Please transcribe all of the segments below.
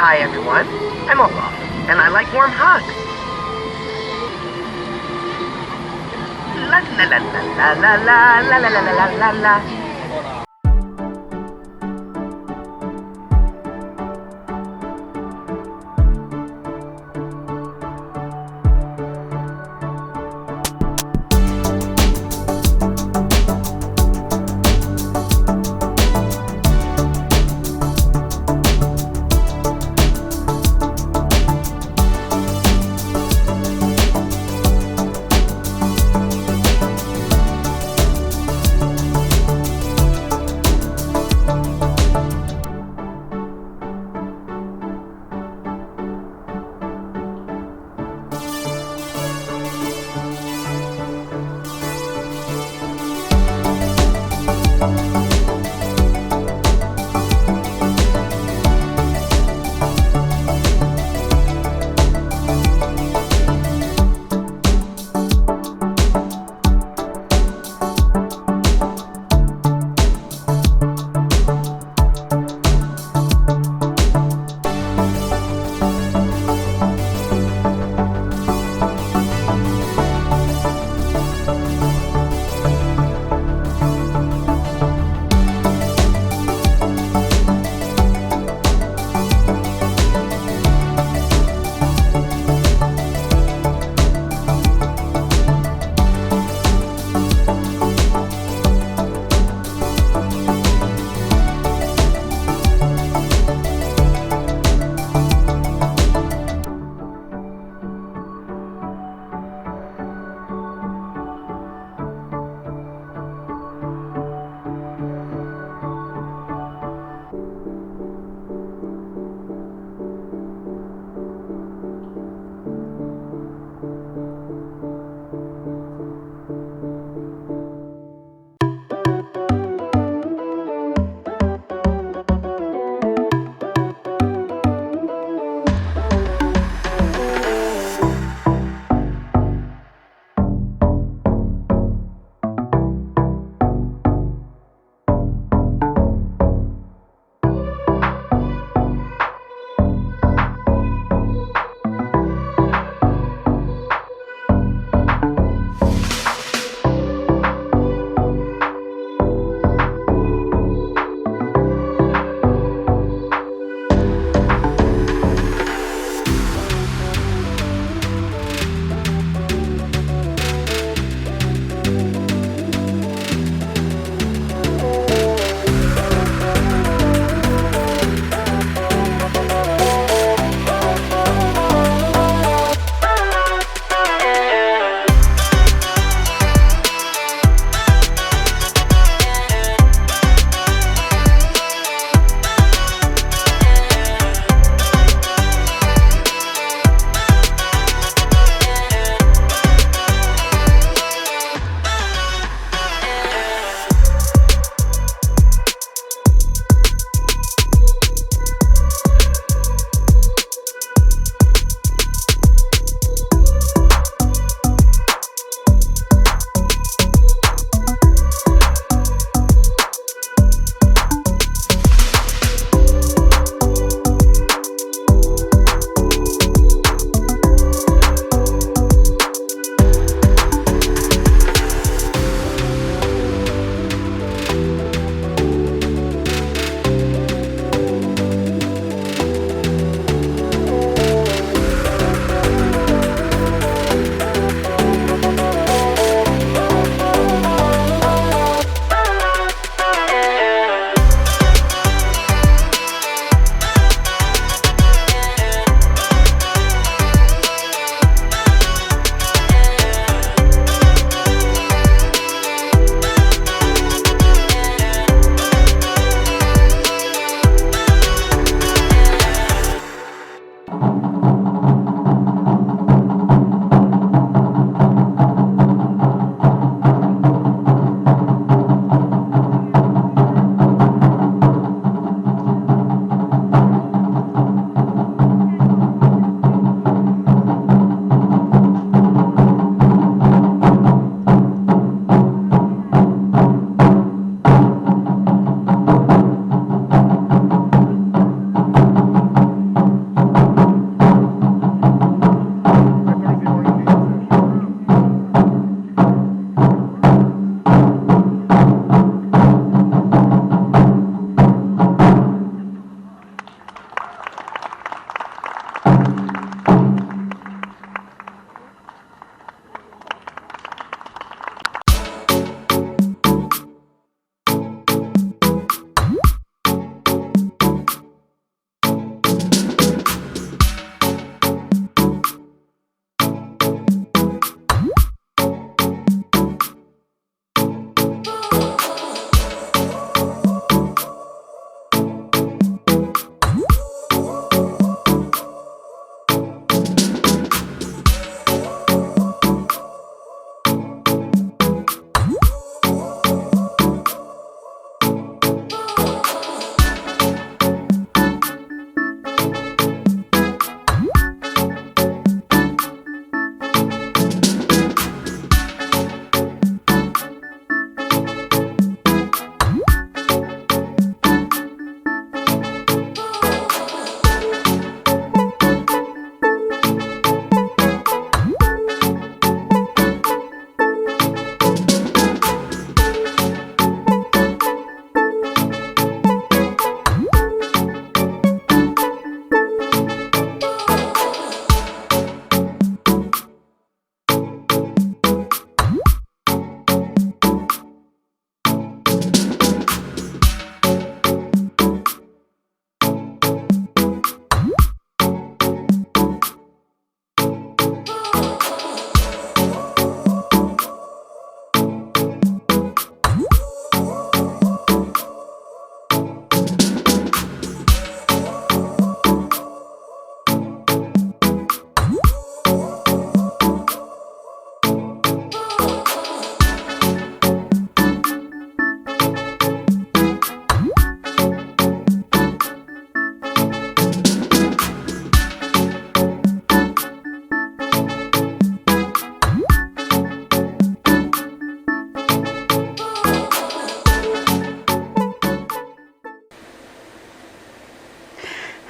Hi everyone, I'm Olaf, and I like warm hugs. La la la la la la la la la la la la.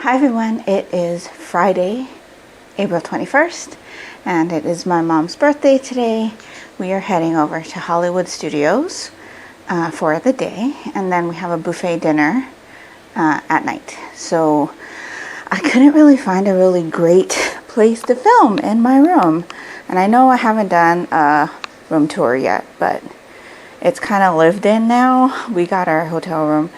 Hi everyone, it is Friday, April 21st, and it is my mom's birthday today. We are heading over to Hollywood Studios for the day, and then we have a buffet dinner at night. So I couldn't really find a really great place to film in my room, and I know I haven't done a room tour yet, but it's kind of lived in now. We got our hotel room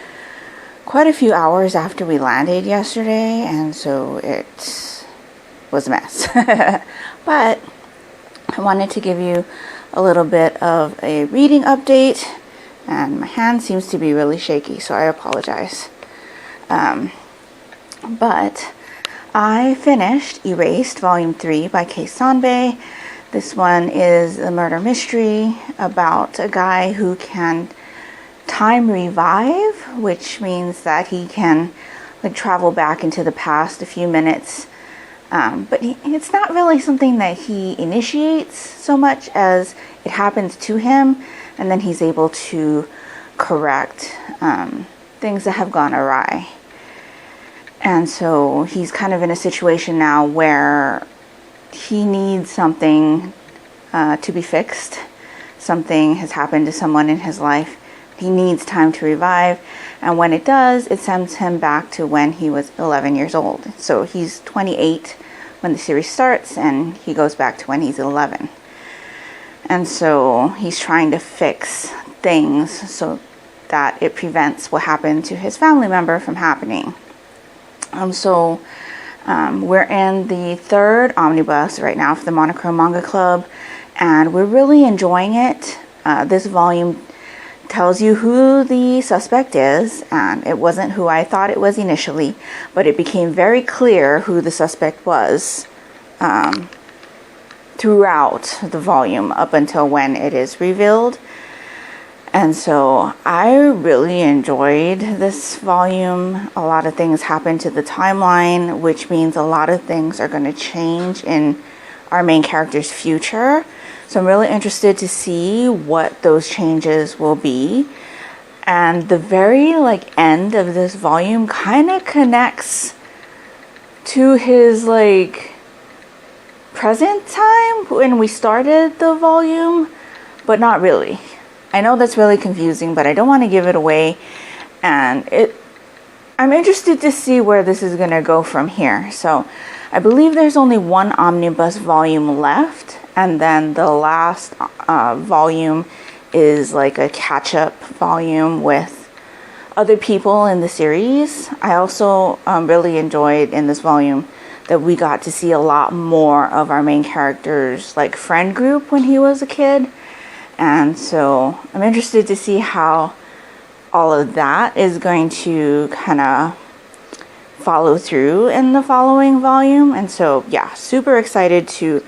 quite a few hours after we landed yesterday, and so it was a mess. But I wanted to give you a little bit of a reading update, and my hand seems to be really shaky, so I apologize. But I finished Erased Volume 3 by Sanbe. This one is a murder mystery about a guy who can time revive, which means that he can travel back into the past a few minutes, but it's not really something that he initiates so much as it happens to him, and then he's able to correct things that have gone awry. And so he's kind of in a situation now where he needs something to be fixed. Something has happened to someone in his life. He needs time to revive, and when it does, it sends him back to when he was 11 years old. So he's 28 when the series starts, and he goes back to when he's 11. And so he's trying to fix things so that it prevents what happened to his family member from happening. We're in the third Omnibus right now for the Monochrome Manga Club, and we're really enjoying it. This volume tells you who the suspect is, and it wasn't who I thought it was initially, but it became very clear who the suspect was throughout the volume up until when it is revealed. And so I really enjoyed this volume. A lot of things happened to the timeline, which means a lot of things are going to change in our main character's future. So I'm really interested to see what those changes will be. And the very end of this volume kind of connects to his present time when we started the volume, but not really. I know that's really confusing, but I don't want to give it away. And I'm interested to see where this is going to go from here. So I believe there's only one omnibus volume left. And then the last volume is a catch-up volume with other people in the series. I also really enjoyed in this volume that we got to see a lot more of our main character's friend group when he was a kid. And so I'm interested to see how all of that is going to kind of follow through in the following volume. And so yeah, super excited to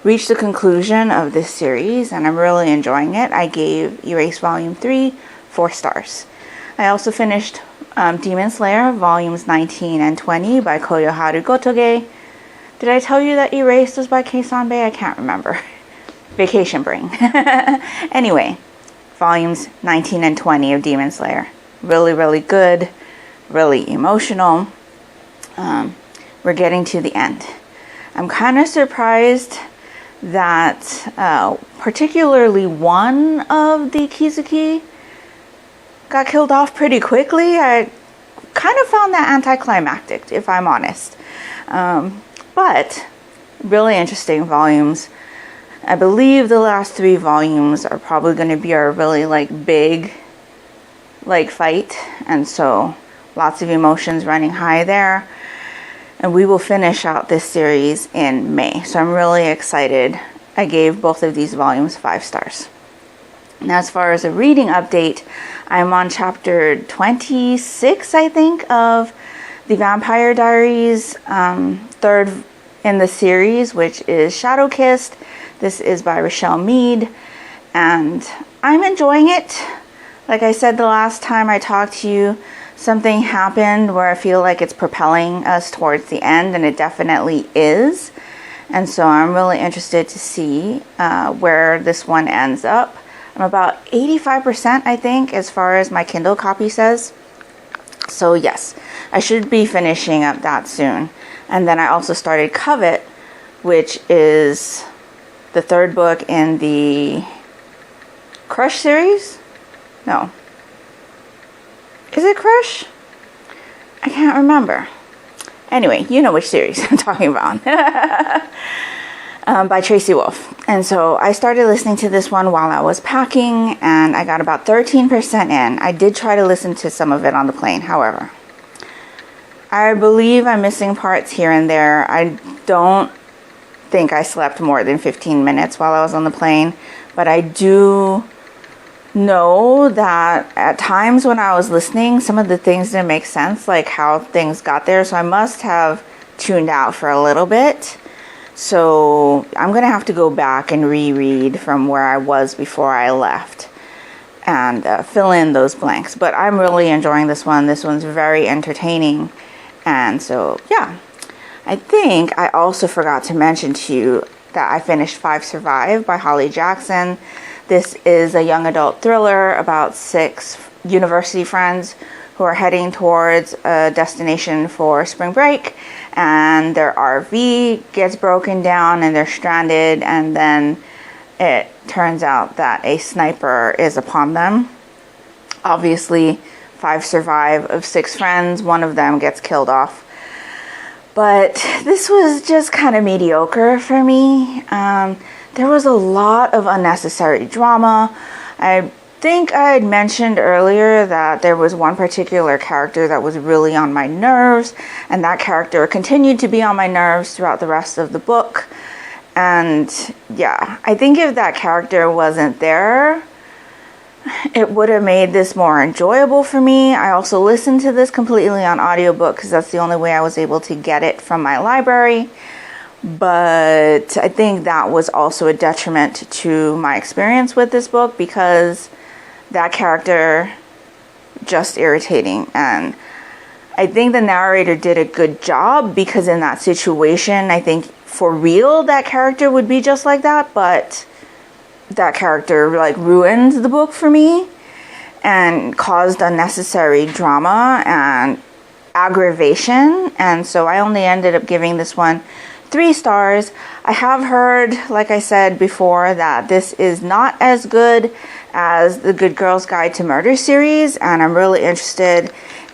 reach the conclusion of this series, and I'm really enjoying it. I gave Erase Volume 3 4 stars. I also finished Demon Slayer Volumes 19 and 20 by Koyoharu Gotouge. Did I tell you that Erased was by Sanbe? I can't remember. Vacation Brain. Anyway, Volumes 19 and 20 of Demon Slayer. Really, really good. Really emotional. We're getting to the end. I'm kind of surprised that particularly one of the Kizuki got killed off pretty quickly. I kind of found that anticlimactic, if I'm honest. But really interesting volumes. I believe the last 3 volumes are probably going to be our really big fight, and so lots of emotions running high there. And we will finish out this series in May. So I'm really excited. I gave both of these volumes 5 stars. Now, as far as a reading update, I'm on chapter 26, I think, of the Vampire Diaries, third in the series, which is Shadow Kissed. This is by Rochelle Mead, and I'm enjoying it. Like I said the last time I talked to you, something happened where I feel like it's propelling us towards the end, and it definitely is. And so I'm really interested to see where this one ends up. I'm about 85%, I think, as far as my Kindle copy says. So yes, I should be finishing up that soon. And then I also started Covet, which is the third book in the Crush series? No. Is it Crush? I can't remember. Anyway, you know which series I'm talking about. By Tracy Wolff. And so I started listening to this one while I was packing, and I got about 13% in. I did try to listen to some of it on the plane, however. I believe I'm missing parts here and there. I don't think I slept more than 15 minutes while I was on the plane, but I do know that at times when I was listening, some of the things didn't make sense, like how things got there. So I must have tuned out for a little bit. So I'm going to have to go back and reread from where I was before I left and fill in those blanks. But I'm really enjoying this one. This one's very entertaining. And so, yeah. I think I also forgot to mention to you that I finished 5 Survive by Holly Jackson. This is a young adult thriller about 6 university friends who are heading towards a destination for spring break, and their RV gets broken down and they're stranded, and then it turns out that a sniper is upon them. Obviously, 5 survive of 6 friends, one of them gets killed off. But this was just kind of mediocre for me. There was a lot of unnecessary drama. I think I had mentioned earlier that there was one particular character that was really on my nerves, and that character continued to be on my nerves throughout the rest of the book. And yeah, I think if that character wasn't there, it would have made this more enjoyable for me. I also listened to this completely on audiobook because that's the only way I was able to get it from my library. But I think that was also a detriment to my experience with this book because that character just irritating. And I think the narrator did a good job because in that situation, I think for real that character would be just like that, but that character like ruined the book for me and caused unnecessary drama and aggravation. And so I only ended up giving this one 3 stars. I have heard, like I said before, that this is not as good as the Good Girl's Guide to Murder series, and I'm really interested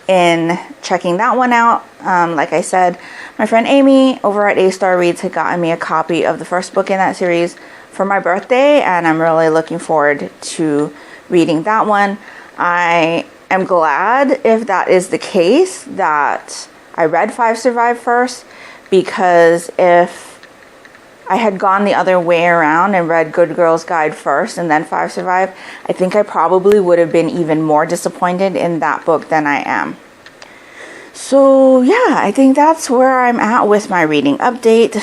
in checking that one out. Like I said, my friend Amy over at A Star Reads had gotten me a copy of the first book in that series for my birthday, and I'm really looking forward to reading that one. I am glad, if that is the case, that I read 5 Survive first, because if I had gone the other way around and read Good Girl's Guide first and then 5 Survive, I think I probably would have been even more disappointed in that book than I am. So yeah, I think that's where I'm at with my reading update.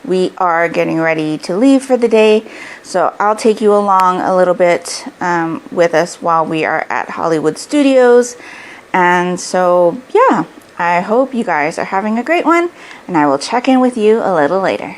We are getting ready to leave for the day, so I'll take you along a little bit with us while we are at Hollywood Studios. And so yeah, I hope you guys are having a great one, and I will check in with you a little later.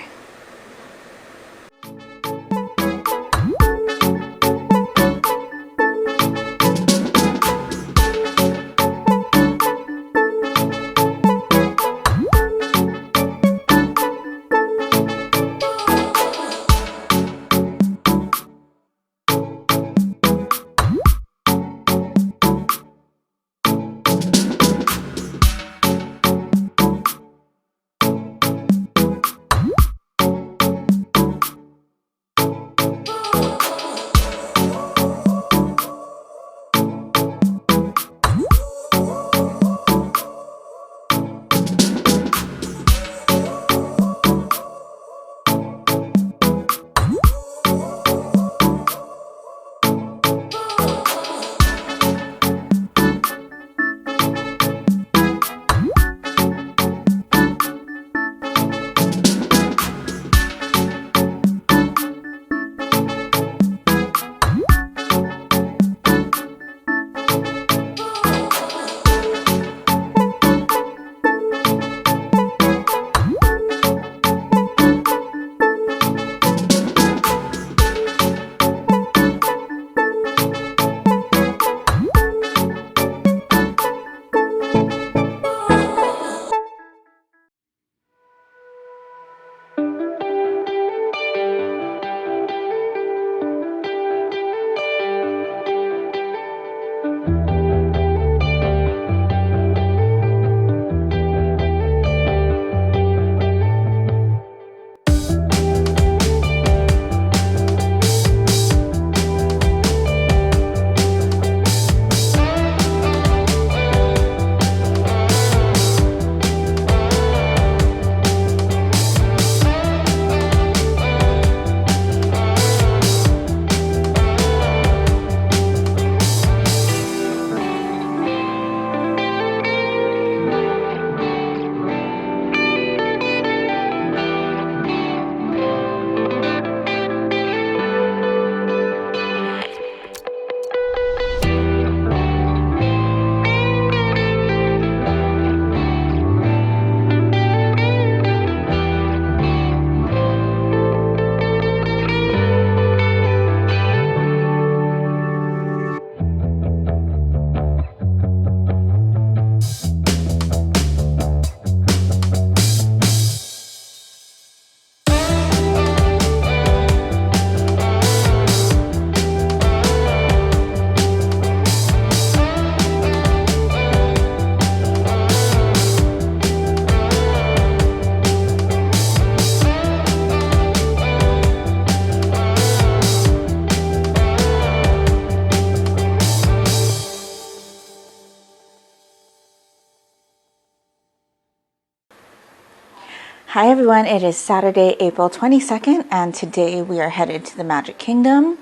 Hi everyone, it is Saturday, April 22nd, and today we are headed to the Magic Kingdom.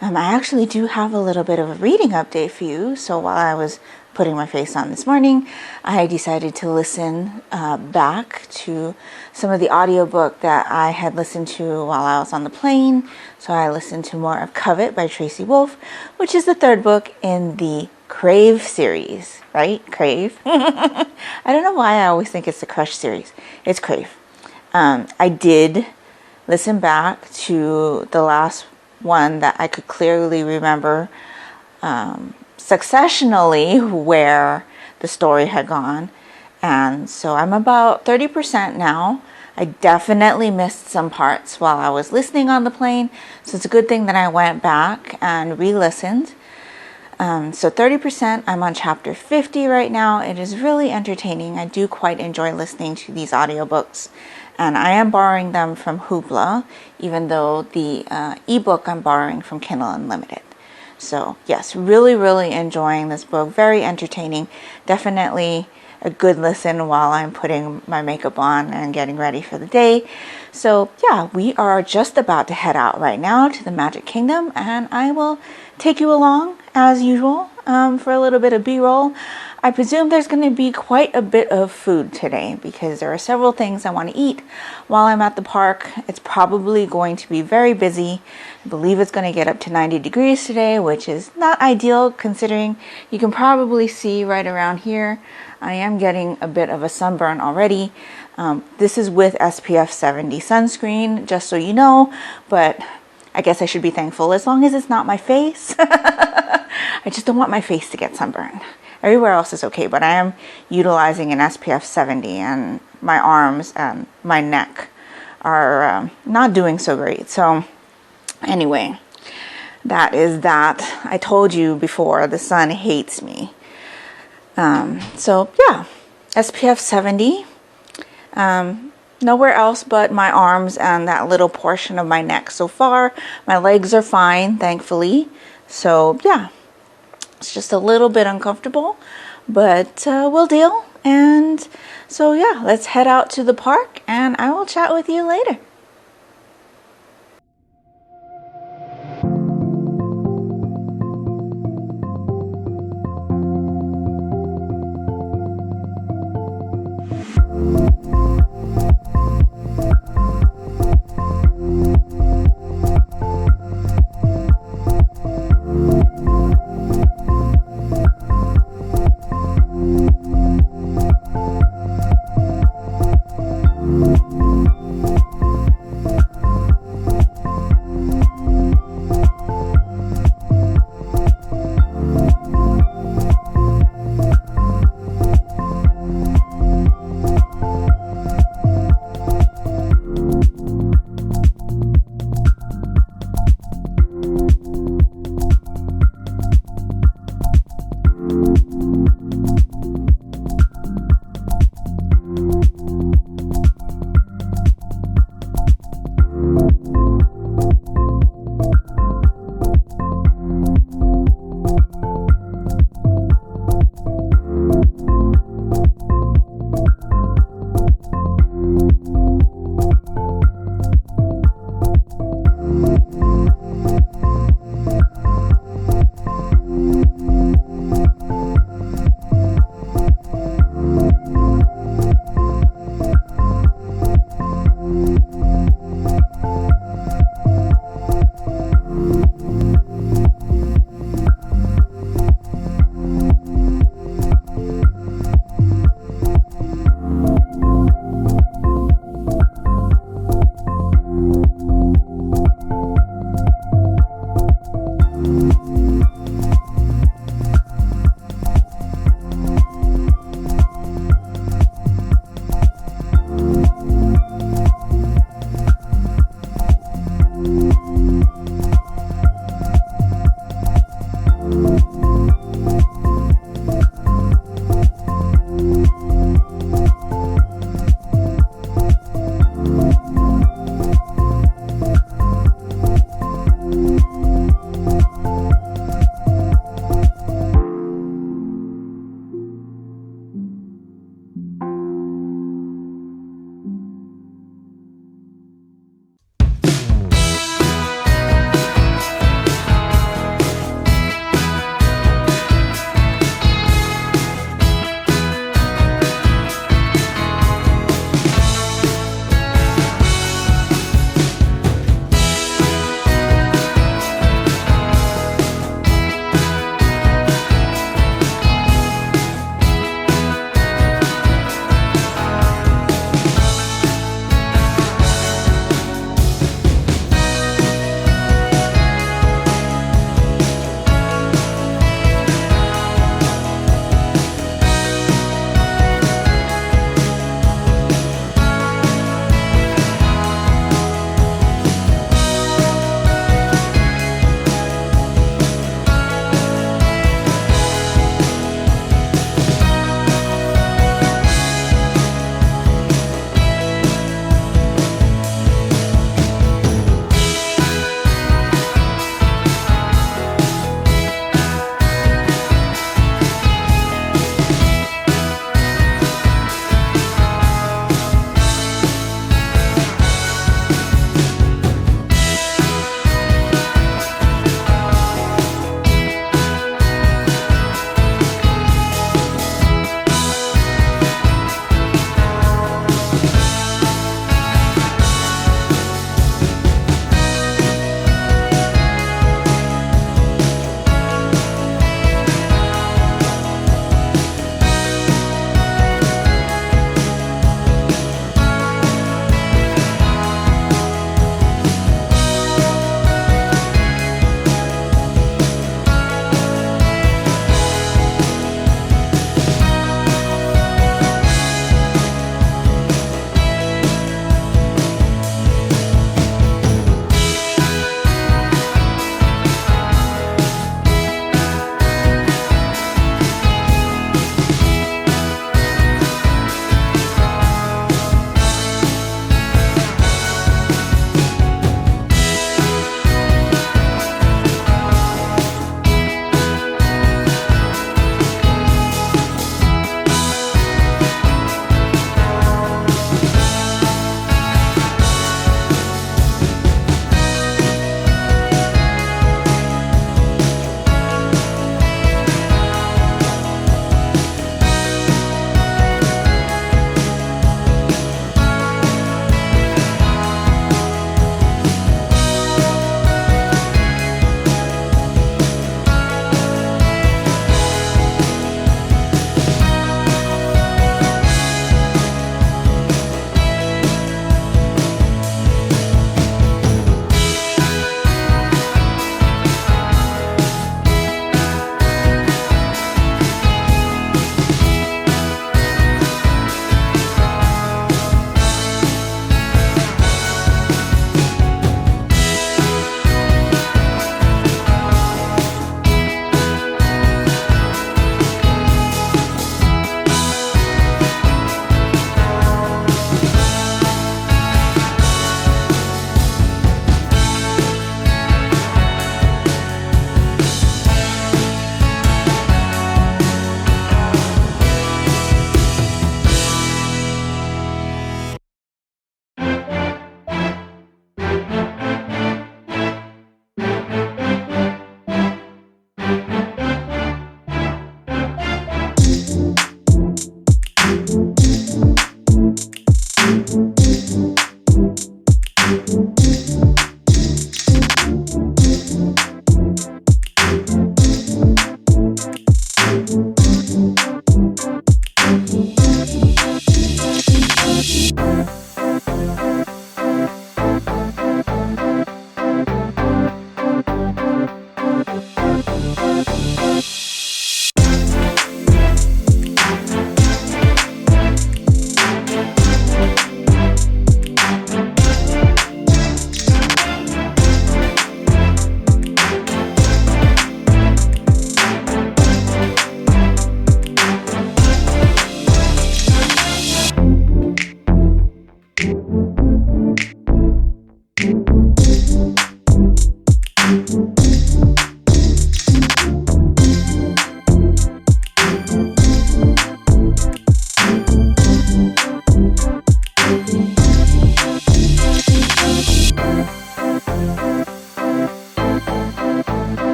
I actually do have a little bit of a reading update for you. So while I was putting my face on this morning, I decided to listen back to some of the audiobook that I had listened to while I was on the plane. So I listened to more of Covet by Tracy Wolff, which is the third book in the Crave series, right? Crave. I don't know why I always think it's the Crush series. It's Crave. I did listen back to the last one that I could clearly remember successionally where the story had gone. And so I'm about 30% now. I definitely missed some parts while I was listening on the plane. So it's a good thing that I went back and re-listened. So 30%, I'm on chapter 50 right now. It is really entertaining. I do quite enjoy listening to these audiobooks. And I am borrowing them from Hoopla, even though the ebook I'm borrowing from Kindle Unlimited. So yes, really, really enjoying this book. Very entertaining. Definitely a good listen while I'm putting my makeup on and getting ready for the day. So yeah, we are just about to head out right now to the Magic Kingdom, and I will take you along as usual for a little bit of B-roll. I presume there's going to be quite a bit of food today because there are several things I want to eat while I'm at the park. It's probably going to be very busy. I believe it's going to get up to 90 degrees today, which is not ideal considering you can probably see right around here. I am getting a bit of a sunburn already. This is with SPF 70 sunscreen, just so you know, but I guess I should be thankful as long as it's not my face. I just don't want my face to get sunburned. Everywhere else is okay, but I am utilizing an SPF 70 and my arms and my neck are not doing so great. So anyway, that is that. I told you before, the sun hates me. So yeah, SPF 70. Nowhere else but my arms and that little portion of my neck. So far, my legs are fine, thankfully. So yeah. It's just a little bit uncomfortable, but we'll deal. And so yeah, let's head out to the park and I will chat with you later.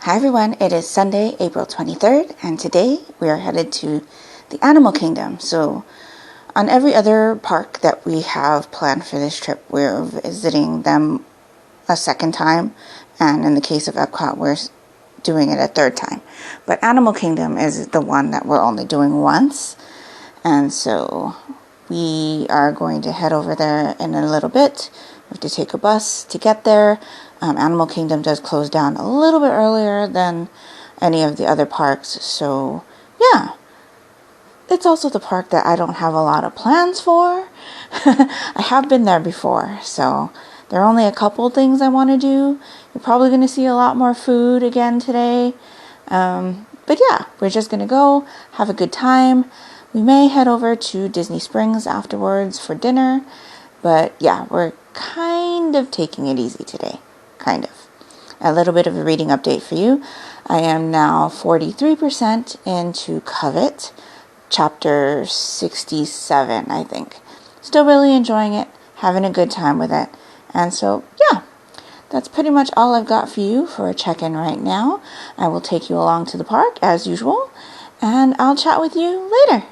Hi everyone, it is Sunday, April 23rd, and today we are headed to the Animal Kingdom. So on every other park that we have planned for this trip, we're visiting them a second time, and in the case of Epcot, we're doing it a third time. But Animal Kingdom is the one that we're only doing once, and so we are going to head over there in a little bit. We have to take a bus to get there. Animal Kingdom does close down a little bit earlier than any of the other parks, so yeah. It's also the park that I don't have a lot of plans for. I have been there before, so there are only a couple things I want to do. You're probably going to see a lot more food again today. But yeah, we're just going to go, have a good time. We may head over to Disney Springs afterwards for dinner. But yeah, we're kind of taking it easy today. Kind of. A little bit of a reading update for you. I am now 43% into Covet, chapter 67, I think. Still really enjoying it, having a good time with it. And so, yeah, that's pretty much all I've got for you for a check-in right now. I will take you along to the park as usual, and I'll chat with you later.